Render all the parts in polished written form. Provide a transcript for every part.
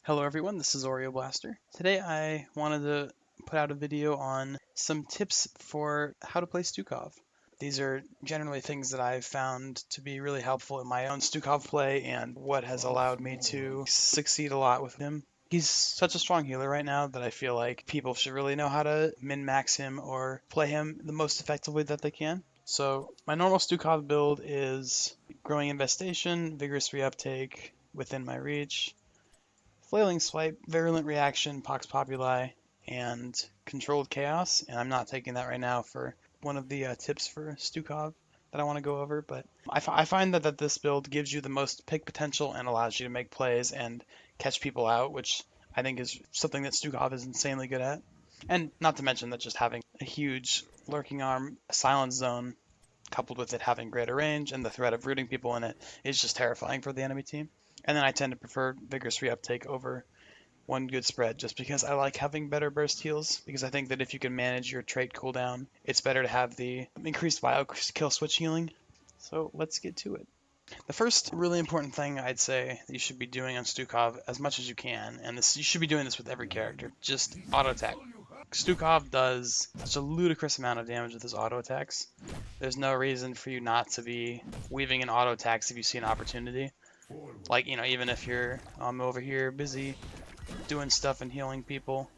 Hello everyone, this is Oreo Blaster. Today I wanted to put out a video on some tips for how to play Stukov. These are generally things that I've found to be really helpful in my own Stukov play and what has allowed me to succeed a lot with him. He's such a strong healer right now that I feel like people should really know how to min-max him or play him the most effectively that they can. So my normal Stukov build is Growing Infestation, Vigorous Reuptake, Within My Reach, Flailing Swipe, Virulent Reaction, Pox Populi, and Controlled Chaos. And I'm not taking that right now for one of the tips for Stukov that I want to go over, but I find that this build gives you the most pick potential and allows you to make plays and catch people out, which I think is something that Stukov is insanely good at. And not to mention that just having a huge lurking arm silence zone coupled with it having greater range and the threat of rooting people in it is just terrifying for the enemy team. And then I tend to prefer Vigorous Reuptake over One Good Spread just because I like having better burst heals, because I think that if you can manage your trait cooldown, it's better to have the increased bio kill switch healing. So let's get to it. The first really important thing I'd say that you should be doing on Stukov as much as you can, and you should be doing this with every character, just auto attack. Stukov does such a ludicrous amount of damage with his auto attacks. There's no reason for you not to be weaving in auto attacks if you see an opportunity. Like, even if you're over here busy doing stuff and healing people,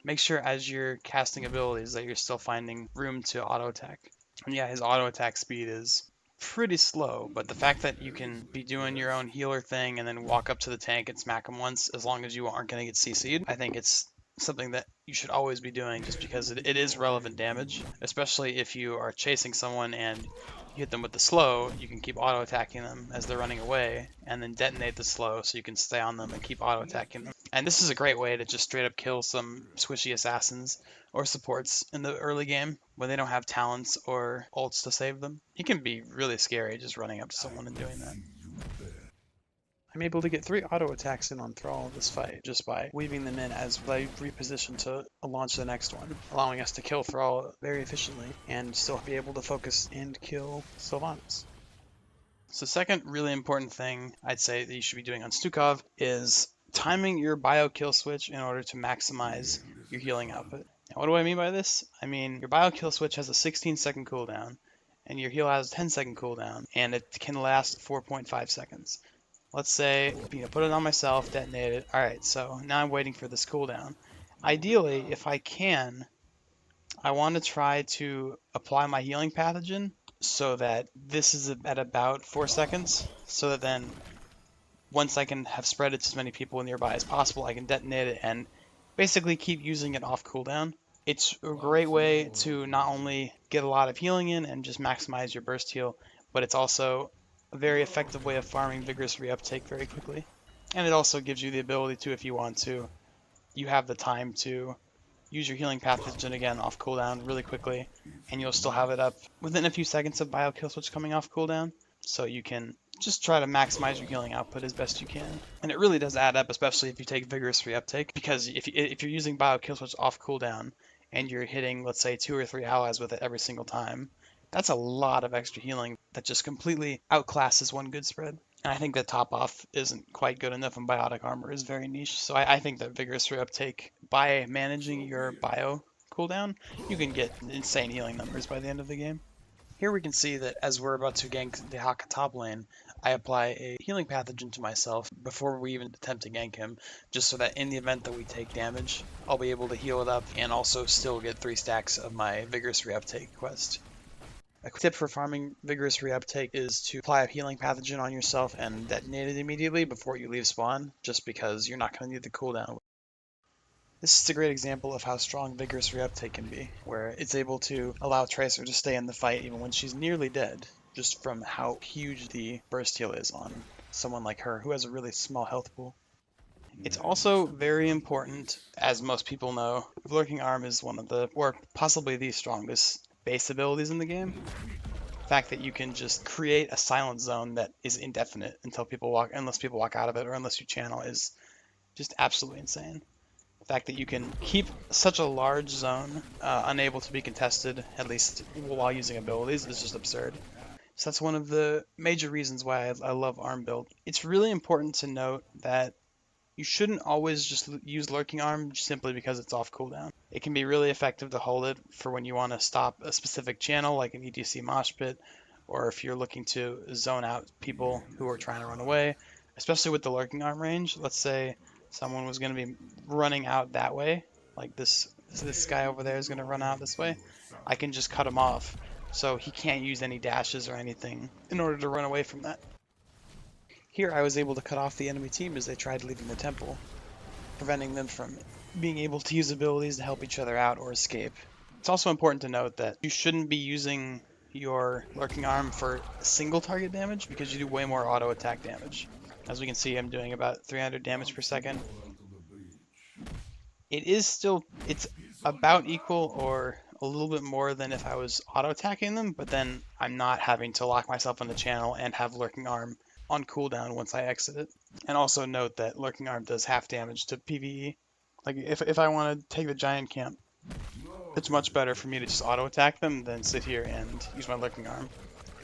make sure as you're casting abilities that you're still finding room to auto attack. And yeah, his auto attack speed is pretty slow, but the fact that you can be doing your own healer thing and then walk up to the tank and smack him once as long as you aren't going to get CC'd, I think it's something that you should always be doing just because it is relevant damage, especially if you are chasing someone and you hit them with the slow. You can keep auto attacking them as they're running away and then detonate the slow so you can stay on them and keep auto attacking them. And this is a great way to just straight up kill some squishy assassins or supports in the early game when they don't have talents or ults to save them. It can be really scary just running up to someone and doing that. I'm able to get 3 auto attacks in on Thrall this fight just by weaving them in as I reposition to launch the next one, allowing us to kill Thrall very efficiently and still be able to focus and kill Sylvanas. So second really important thing I'd say that you should be doing on Stukov is timing your bio kill switch in order to maximize your healing output. Now, what do I mean by this? I mean your bio kill switch has a 16-second cooldown and your heal has a 10-second cooldown and it can last 4.5 seconds. Let's say, put it on myself, detonate it. Alright, so now I'm waiting for this cooldown. Ideally, if I can, I want to try to apply my healing pathogen so that this is at about 4 seconds, so that then once I can have spread it to as many people nearby as possible, I can detonate it and basically keep using it off cooldown. It's a great way to not only get a lot of healing in and just maximize your burst heal, but it's also a very effective way of farming Vigorous Reuptake very quickly. And it also gives you the ability to, if you want to, you have the time to use your healing pathogen again off cooldown really quickly, and you'll still have it up within a few seconds of bio kill switch coming off cooldown, so you can just try to maximize your healing output as best you can. And it really does add up, especially if you take Vigorous Reuptake, because if you're using bio kill switch off cooldown and you're hitting, let's say, 2 or 3 allies with it every single time, that's a lot of extra healing that just completely outclasses One Good Spread. And I think that top off isn't quite good enough, and biotic armor is very niche. So I think that Vigorous Reuptake, by managing your bio cooldown, you can get insane healing numbers by the end of the game. Here we can see that as we're about to gank the Haka top lane, I apply a healing pathogen to myself before we even attempt to gank him, just so that in the event that we take damage, I'll be able to heal it up and also still get 3 stacks of my Vigorous Reuptake quest. A quick tip for farming Vigorous Reuptake is to apply a healing pathogen on yourself and detonate it immediately before you leave spawn, just because you're not going to need the cooldown. This is a great example of how strong Vigorous Reuptake can be, where it's able to allow Tracer to stay in the fight even when she's nearly dead, just from how huge the burst heal is on someone like her who has a really small health pool. It's also very important, as most people know, Lurking Arm is one of the, or possibly the strongest base abilities in the game. The fact that you can just create a silent zone that is indefinite unless people walk out of it or unless you channel is just absolutely insane. The fact that you can keep such a large zone unable to be contested, at least while using abilities, is just absurd. So that's one of the major reasons why I love Arm build. It's really important to note that You shouldn't always just use Lurking Arm simply because it's off cooldown. It can be really effective to hold it for when you want to stop a specific channel like an EDC mosh pit, or if you're looking to zone out people who are trying to run away, especially with the Lurking Arm range. Let's say someone was going to be running out that way, like this guy over there is going to run out this way. I can just cut him off, so he can't use any dashes or anything in order to run away from that. Here I was able to cut off the enemy team as they tried leaving the temple, preventing them from being able to use abilities to help each other out or escape. It's also important to note that you shouldn't be using your Lurking Arm for single target damage because you do way more auto attack damage. As we can see, I'm doing about 300 damage per second. It's about equal or a little bit more than if I was auto attacking them, but then I'm not having to lock myself in the channel and have Lurking Arm on cooldown once I exit it. And also note that Lurking Arm does half damage to PvE. Like if I want to take the giant camp, it's much better for me to just auto attack them than sit here and use my Lurking Arm.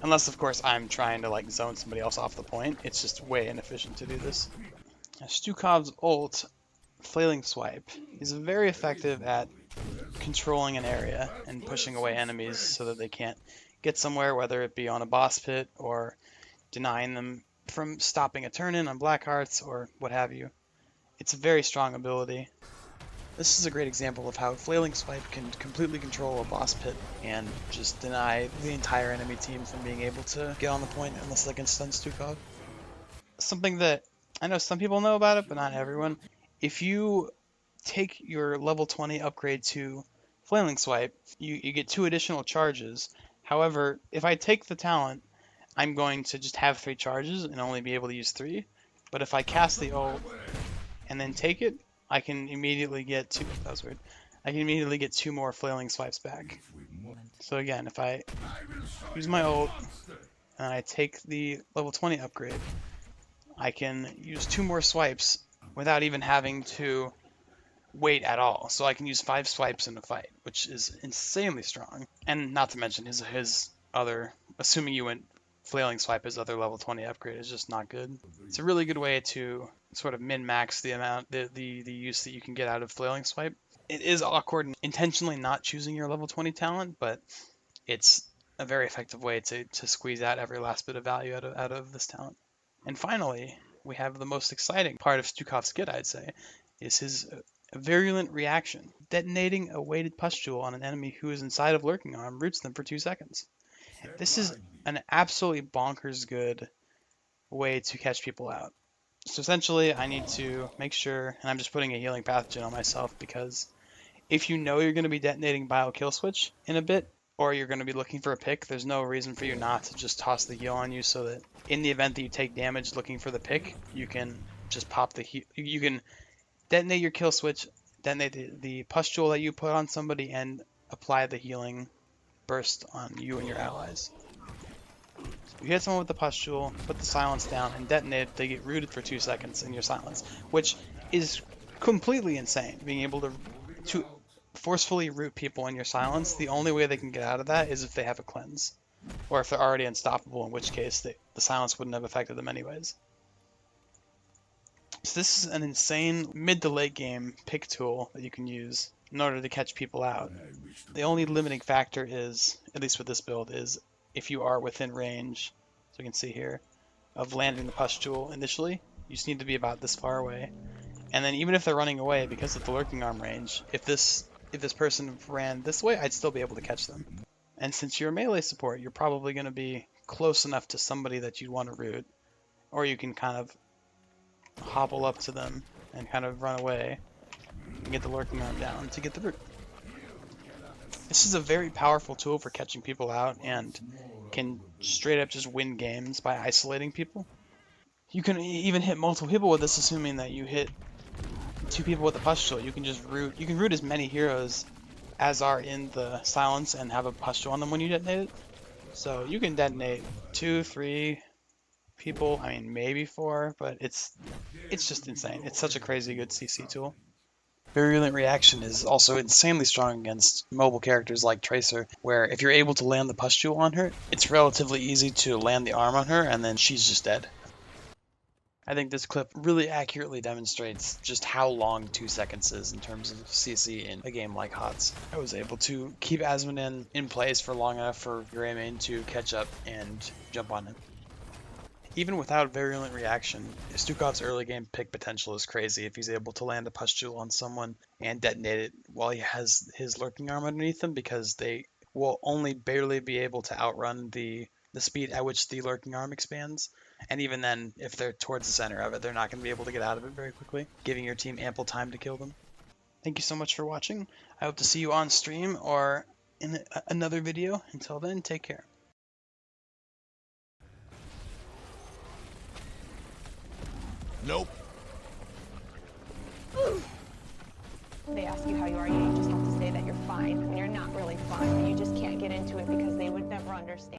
Unless of course I'm trying to like zone somebody else off the point. It's just way inefficient to do this. Stukov's ult, Flailing Swipe, is very effective at controlling an area and pushing away enemies so that they can't get somewhere, whether it be on a boss pit or denying them from stopping a turn-in on black hearts or what have you. It's a very strong ability. This is a great example of how Flailing Swipe can completely control a boss pit and just deny the entire enemy team from being able to get on the point unless they can stun Stukov. Something that I know some people know about it, but not everyone. If you take your level 20 upgrade to Flailing Swipe, you get 2 additional charges. However, if I take the talent, I'm going to just have 3 charges and only be able to use 3. But if I cast the ult and then take it, I can immediately get 2. That was weird. I can immediately get 2 more Flailing Swipes back. So again, if I use my ult and I take the level 20 upgrade, I can use 2 more swipes without even having to wait at all. So I can use 5 swipes in a fight, which is insanely strong. And not to mention his other, assuming you went Flailing Swipe, his other level 20 upgrade is just not good. It's a really good way to sort of min-max the amount, the use that you can get out of Flailing Swipe. It is awkward intentionally not choosing your level 20 talent, but it's a very effective way to squeeze out every last bit of value out of this talent. And finally, we have the most exciting part of Stukov's kit, I'd say, is his Virulent reaction. Detonating a weighted pustule on an enemy who is inside of Lurking Arm roots them for 2 seconds. This is an absolutely bonkers good way to catch people out. So essentially, I need to make sure, and I'm just putting a healing pathogen on myself because if you know you're going to be detonating Bio Kill Switch in a bit, or you're going to be looking for a pick, there's no reason for you not to just toss the heal on you so that in the event that you take damage looking for the pick, you can just pop the heal. You can detonate your kill switch, detonate the pustule that you put on somebody, and apply the healing burst on you and your allies. So you hit someone with the pustule, put the silence down, and detonate it, they get rooted for 2 seconds in your silence, which is completely insane. Being able to forcefully root people in your silence, the only way they can get out of that is if they have a cleanse. Or if they're already unstoppable, in which case the silence wouldn't have affected them anyways. So this is an insane mid to late game pick tool that you can use in order to catch people out. The only limiting factor is, at least with this build, is if you are within range, so you can see here, of landing the pustule initially, you just need to be about this far away. And then even if they're running away, because of the Lurking Arm range, if this person ran this way, I'd still be able to catch them. And since you're a melee support, you're probably going to be close enough to somebody that you'd want to root, or you can kind of hobble up to them and kind of run away and get the Lurking Arm down to get the root. This is a very powerful tool for catching people out and can straight up just win games by isolating people. You can even hit multiple people with this, assuming that you hit 2 people with the pustule. You can just root. You can root as many heroes as are in the silence and have a pustule on them when you detonate it. So you can detonate 2, 3 people. I mean, maybe 4, but it's just insane. It's such a crazy good CC tool. Virulent reaction is also insanely strong against mobile characters like Tracer, where if you're able to land the pustule on her, it's relatively easy to land the arm on her, and then she's just dead. I think this clip really accurately demonstrates just how long 2 seconds is in terms of CC in a game like HOTS. I was able to keep Asmonin in place for long enough for Greymane to catch up and jump on him. Even without Virulent reaction, Stukov's early game pick potential is crazy if he's able to land a pustule on someone and detonate it while he has his lurking arm underneath them, because they will only barely be able to outrun the speed at which the lurking arm expands. And even then, if they're towards the center of it, they're not going to be able to get out of it very quickly, giving your team ample time to kill them. Thank you so much for watching. I hope to see you on stream or in another video. Until then, take care. Nope. They ask you how you are, you just have to say that you're fine when you're not really fine. You just can't get into it because they would never understand.